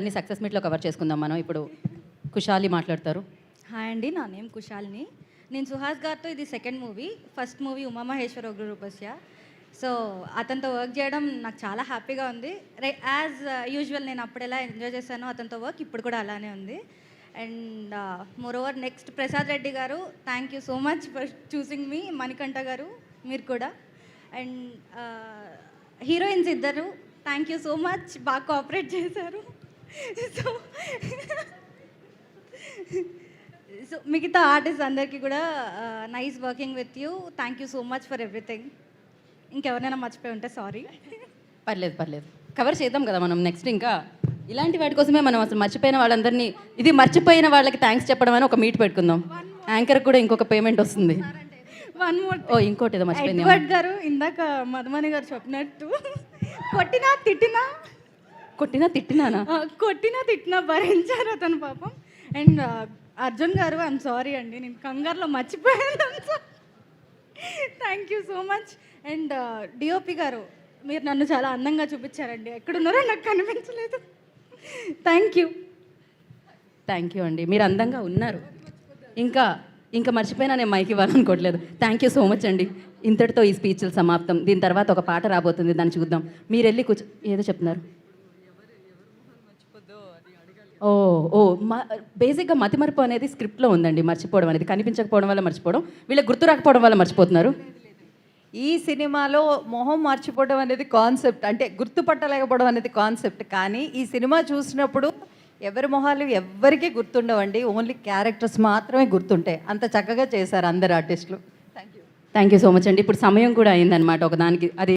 అన్ని సక్సెస్ మీట్లో కవర్ చేసుకుందాం మనం. ఇప్పుడు కుషాలి మాట్లాడతారు. హాయ్ అండి, నా నేమ్ కుషాల్ని. నేను సుహాస్ గారితో ఇది second movie. First movie Umamaheswara Ugraroopasya. So అతనితో వర్క్ చేయడం నాకు చాలా హ్యాపీగా ఉంది. యాజ్ యూజువల్ నేను అప్పుడు ఎలా ఎంజాయ్ చేశానో అతనితో వర్క్ ఇప్పుడు కూడా అలానే ఉంది. And moreover next Prasad Reddy గారు, thank you so much for choosing me. Manikanta గారు మీరు కూడా. అండ్ హీరోయిన్స్ ఇద్దరు, థ్యాంక్ యూ సో మచ్, బాగా కోఆపరేట్ చేశారు. సో మిగతా ఆర్టిస్ట్ అందరికీ కూడా nice working with you. Thank you so much for everything. ఇంకెవరైనా మర్చిపోయి ఉంటే సారీ. పర్లేదు కవర్ చేద్దాం కదా మనం. నెక్స్ట్ ఇంకా ఇలాంటి వాటి కోసమే మనం అసలు మర్చిపోయిన వాళ్ళందరినీ, ఇది మర్చిపోయిన వాళ్ళకి థ్యాంక్స్ చెప్పడం అని ఒక మీట్ పెట్టుకుందాం. యాంకర్కి కూడా ఇంకొక పేమెంట్ వస్తుంది. One more. ఓ ఇంకోటి ఏదో మర్చిపోయింది ఎడ్వర్డ్ గారు, ఇందాక మధుమణి గారు చెప్పినట్టు కొట్టినా తిట్టినా భరించారు అతను పాపం. అండ్ అర్జున్ గారు, ఐఎమ్ సారీ అండి, నేను కంగారులో మర్చిపోయాను. Thank you so much. And DOP గారు, మీరు నన్ను చాలా అందంగా చూపించారండి. ఎక్కడున్నారో నాకు కనిపించలేదు. థ్యాంక్ యూ అండి, మీరు అందంగా ఉన్నారు. ఇంకా మర్చిపోయినా నేను మైక్ ఇవ్వాలనుకోవట్లేదు. థ్యాంక్ యూ సో మచ్ అండి. ఇంతటితో ఈ స్పీచ్లు సమాప్తం. దీని తర్వాత ఒక పాట రాబోతుంది, దాన్ని చూద్దాం. మీరు వెళ్ళి ఏదో చెప్తున్నారు. బేసిక్గా మతిమరుపు అనేది స్క్రిప్ట్లో ఉందండి. మర్చిపోవడం అనేది, కనిపించకపోవడం వల్ల మర్చిపోవడం, వీళ్ళకి గుర్తు రాకపోవడం వల్ల మర్చిపోతున్నారు. ఈ సినిమాలో మొహం మర్చిపోవడం అనేది కాన్సెప్ట్, అంటే గుర్తుపట్టలేకపోవడం అనేది కాన్సెప్ట్. కానీ ఈ సినిమా చూసినప్పుడు ఎవరి మొహాలు ఎవ్వరికీ గుర్తుండవండి, ఓన్లీ క్యారెక్టర్స్ మాత్రమే గుర్తుంటాయి. అంత చక్కగా చేశారు అందరు ఆర్టిస్టులు. థ్యాంక్ యూ సో మచ్ అండి. ఇప్పుడు సమయం కూడా అయిందనమాట ఒకదానికి. అది